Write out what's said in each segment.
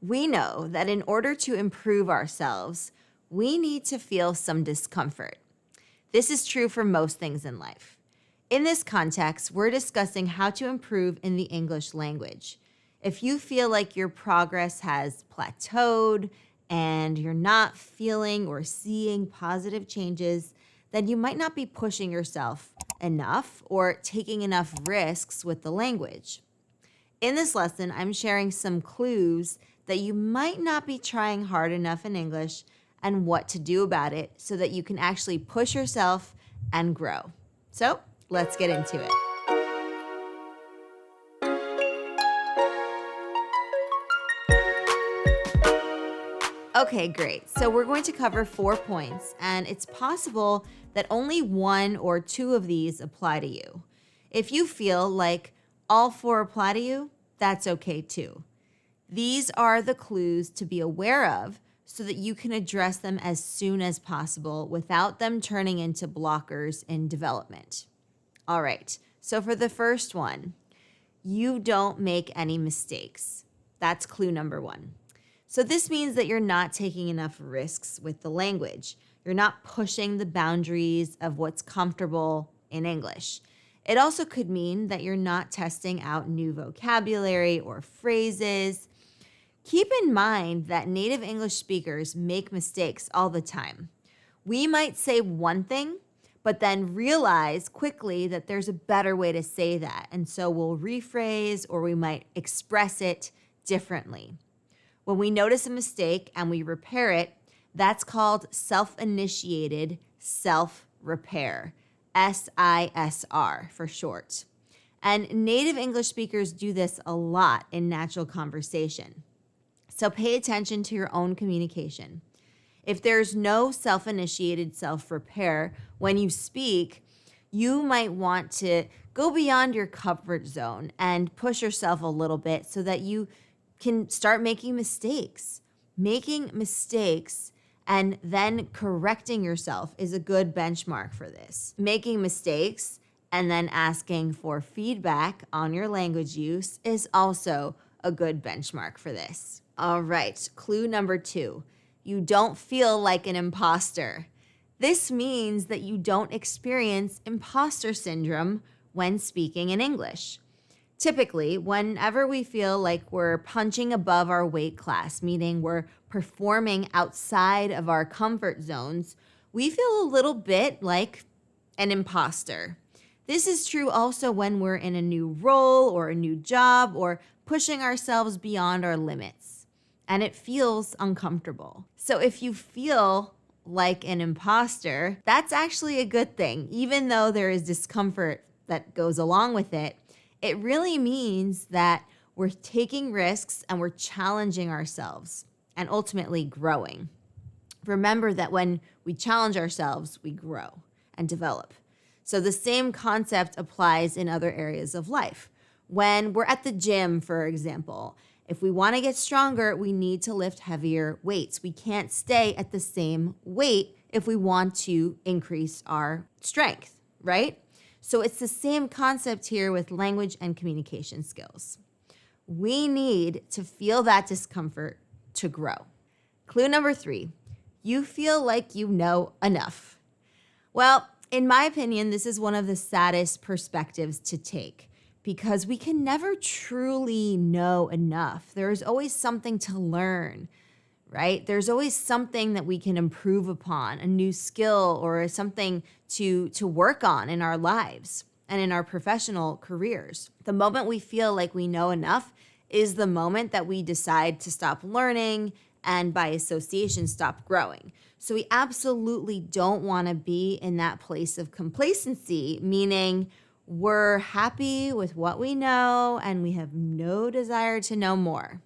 We know that in order to improve ourselves, we need to feel some discomfort. This is true for most things in life. In this context, we're discussing how to improve in the English language. If you feel like your progress has plateaued and you're not feeling or seeing positive changes, then you might not be pushing yourself enough or taking enough risks with the language. In this lesson, I'm sharing some clues that you might not be trying hard enough in English and what to do about it so that you can actually push yourself and grow. So let's get into it. Okay, great. So we're going to cover 4 points, and it's possible that only 1 or 2 of these apply to you. If you feel like all 4 apply to you, that's okay too. These are the clues to be aware of so that you can address them as soon as possible without them turning into blockers in development. All right, so for the first one, you don't make any mistakes. That's clue number 1. So this means that you're not taking enough risks with the language. You're not pushing the boundaries of what's comfortable in English. It also could mean that you're not testing out new vocabulary or phrases. Keep in mind that native English speakers make mistakes all the time. We might say one thing, but then realize quickly that there's a better way to say that. And so we'll rephrase or we might express it differently. When we notice a mistake and we repair it, that's called self-initiated self-repair, SISR for short. And native English speakers do this a lot in natural conversation. So pay attention to your own communication. If there's no self-initiated self-repair when you speak, you might want to go beyond your comfort zone and push yourself a little bit so that you can start making mistakes. Making mistakes and then correcting yourself is a good benchmark for this. Making mistakes and then asking for feedback on your language use is also a good benchmark for this. All right, clue number 2. You don't feel like an imposter. This means that you don't experience imposter syndrome when speaking in English. Typically, whenever we feel like we're punching above our weight class, meaning we're performing outside of our comfort zones, we feel a little bit like an imposter. This is true also when we're in a new role or a new job or pushing ourselves beyond our limits, and it feels uncomfortable. So if you feel like an imposter, that's actually a good thing. Even though there is discomfort that goes along with it, it really means that we're taking risks and we're challenging ourselves and ultimately growing. Remember that when we challenge ourselves, we grow and develop. So the same concept applies in other areas of life. When we're at the gym, for example, if we want to get stronger, we need to lift heavier weights. We can't stay at the same weight if we want to increase our strength, right? So it's the same concept here with language and communication skills. We need to feel that discomfort to grow. Clue number 3, you feel like you know enough. Well, in my opinion, this is one of the saddest perspectives to take because we can never truly know enough. There is always something to learn, right? There's always something that we can improve upon, a new skill or something to work on in our lives and in our professional careers. The moment we feel like we know enough is the moment that we decide to stop learning and by association stop growing. So we absolutely don't want to be in that place of complacency, meaning we're happy with what we know and we have no desire to know more.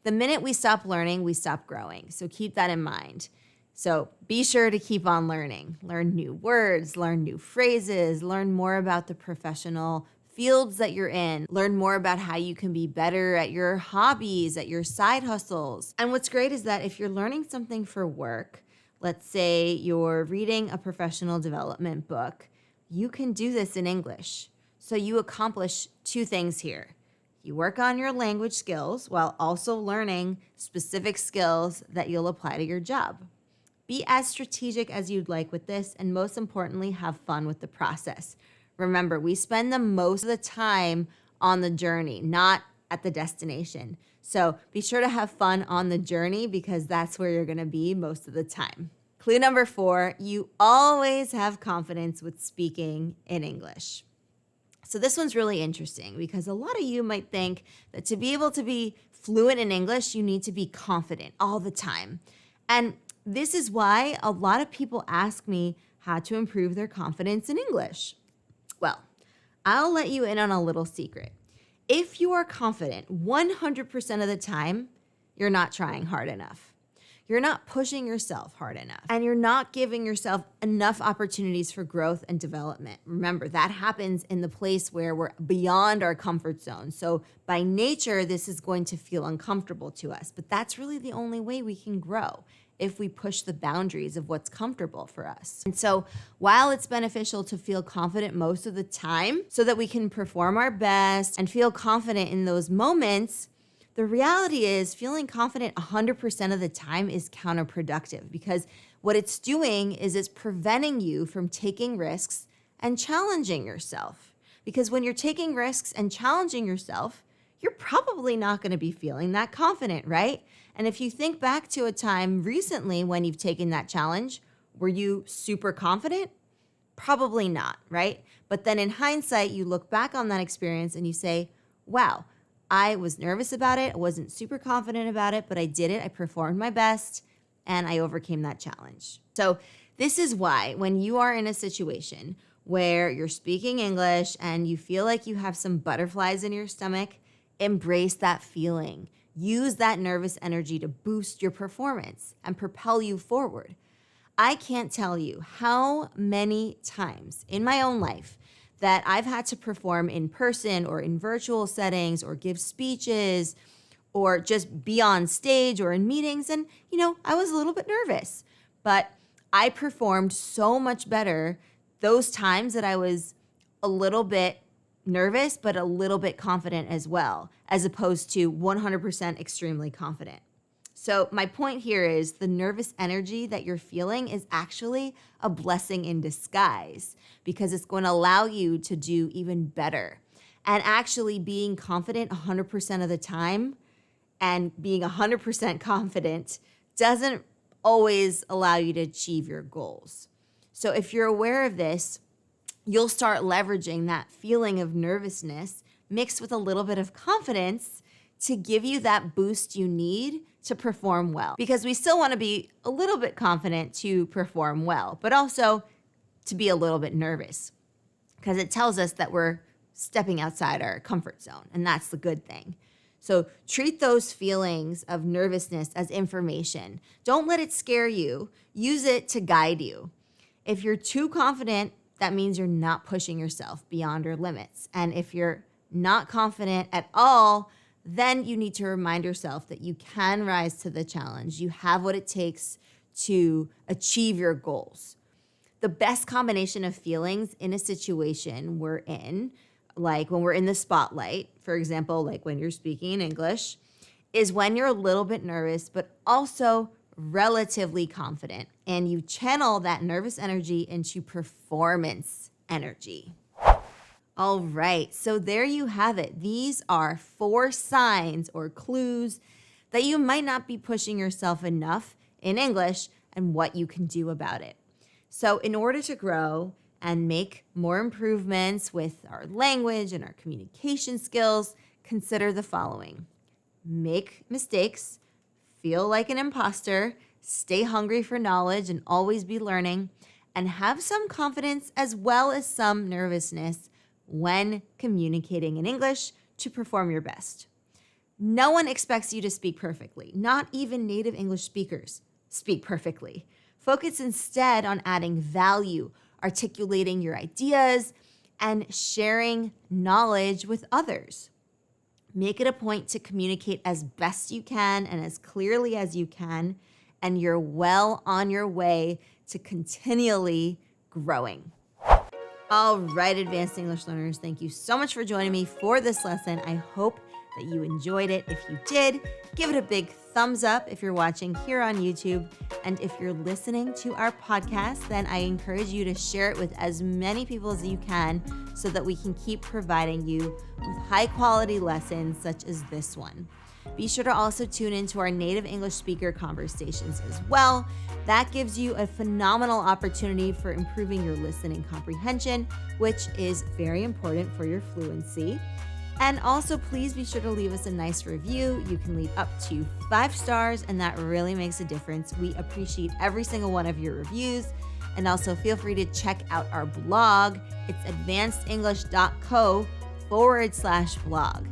The minute we stop learning, we stop growing. So keep that in mind. So be sure to keep on learning. Learn new words, learn new phrases, learn more about the professional fields that you're in, learn more about how you can be better at your hobbies, at your side hustles. And what's great is that if you're learning something for work, let's say you're reading a professional development book, you can do this in English. So you accomplish 2 things here. You work on your language skills while also learning specific skills that you'll apply to your job. Be as strategic as you'd like with this, and most importantly, have fun with the process. Remember, we spend the most of the time on the journey, not at the destination. So be sure to have fun on the journey because that's where you're gonna be most of the time. Clue number 4, you always have confidence with speaking in English. So this one's really interesting because a lot of you might think that to be able to be fluent in English, you need to be confident all the time. And this is why a lot of people ask me how to improve their confidence in English. Well, I'll let you in on a little secret. If you are confident 100% of the time, you're not trying hard enough. You're not pushing yourself hard enough, and you're not giving yourself enough opportunities for growth and development. Remember, that happens in the place where we're beyond our comfort zone. So by nature, this is going to feel uncomfortable to us, but that's really the only way we can grow, if we push the boundaries of what's comfortable for us. And so while it's beneficial to feel confident most of the time so that we can perform our best and feel confident in those moments, the reality is feeling confident 100% of the time is counterproductive because what it's doing is it's preventing you from taking risks and challenging yourself. Because when you're taking risks and challenging yourself, you're probably not going to be feeling that confident, right? And if you think back to a time recently when you've taken that challenge, were you super confident? Probably not, right? But then in hindsight, you look back on that experience and you say, wow, I was nervous about it. I wasn't super confident about it, but I did it. I performed my best and I overcame that challenge. So this is why when you are in a situation where you're speaking English and you feel like you have some butterflies in your stomach, embrace that feeling. Use that nervous energy to boost your performance and propel you forward. I can't tell you how many times in my own life that I've had to perform in person or in virtual settings or give speeches or just be on stage or in meetings. And, I was a little bit nervous, but I performed so much better those times that I was a little bit nervous, but a little bit confident as well, as opposed to 100% extremely confident. So my point here is the nervous energy that you're feeling is actually a blessing in disguise because it's going to allow you to do even better. And actually being confident 100% of the time and being 100% confident doesn't always allow you to achieve your goals. So if you're aware of this, you'll start leveraging that feeling of nervousness mixed with a little bit of confidence to give you that boost you need to perform well. Because we still want to be a little bit confident to perform well, but also to be a little bit nervous because it tells us that we're stepping outside our comfort zone, and that's the good thing. So treat those feelings of nervousness as information. Don't let it scare you. Use it to guide you. If you're too confident, that means you're not pushing yourself beyond your limits. And if you're not confident at all, then you need to remind yourself that you can rise to the challenge. You have what it takes to achieve your goals. The best combination of feelings in a situation we're in, like when we're in the spotlight, for example, like when you're speaking in English, is when you're a little bit nervous, but also relatively confident, and you channel that nervous energy into performance energy. All right, so there you have it. These are 4 signs or clues that you might not be pushing yourself enough in English and what you can do about it. So in order to grow and make more improvements with our language and our communication skills, consider the following. Make mistakes, feel like an imposter, stay hungry for knowledge and always be learning, and have some confidence as well as some nervousness when communicating in English to perform your best. No one expects you to speak perfectly. Not even native English speakers speak perfectly. Focus instead on adding value, articulating your ideas, and sharing knowledge with others. Make it a point to communicate as best you can and as clearly as you can, and you're well on your way to continually growing. All right, advanced English learners, thank you so much for joining me for this lesson. I hope that you enjoyed it. If you did, give it a big thumbs up if you're watching here on YouTube. And if you're listening to our podcast, then I encourage you to share it with as many people as you can so that we can keep providing you with high quality lessons such as this one. Be sure to also tune into our native English speaker conversations as well. That gives you a phenomenal opportunity for improving your listening comprehension, which is very important for your fluency. And also, please be sure to leave us a nice review. You can leave up to 5 stars, and that really makes a difference. We appreciate every single one of your reviews. And also, feel free to check out our blog. It's advancedenglish.co/blog.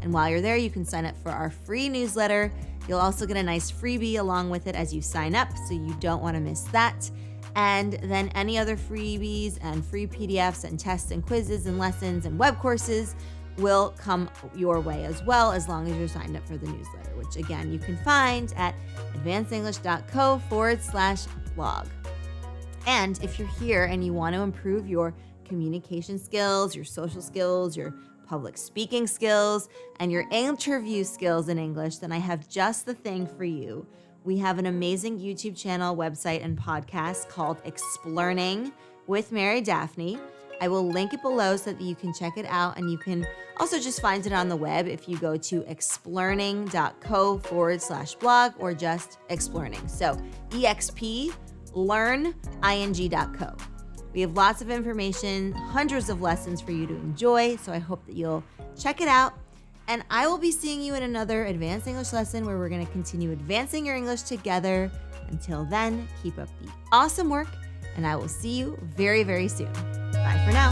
And while you're there, you can sign up for our free newsletter. You'll also get a nice freebie along with it as you sign up, so you don't want to miss that. And then any other freebies and free PDFs and tests and quizzes and lessons and web courses will come your way as well, as long as you're signed up for the newsletter, which again, you can find at advancedenglish.co/blog. And if you're here and you want to improve your communication skills, your social skills, your public speaking skills, and your interview skills in English, then I have just the thing for you. We have an amazing YouTube channel, website, and podcast called Explorning with Mary Daphne. I will link it below so that you can check it out, and you can also just find it on the web if you go to explorning.co/blog or just Explorning. So explearning.co. We have lots of information, hundreds of lessons for you to enjoy, so I hope that you'll check it out. And I will be seeing you in another advanced English lesson where we're going to continue advancing your English together. Until then, keep up the awesome work, and I will see you very, very soon. Bye for now.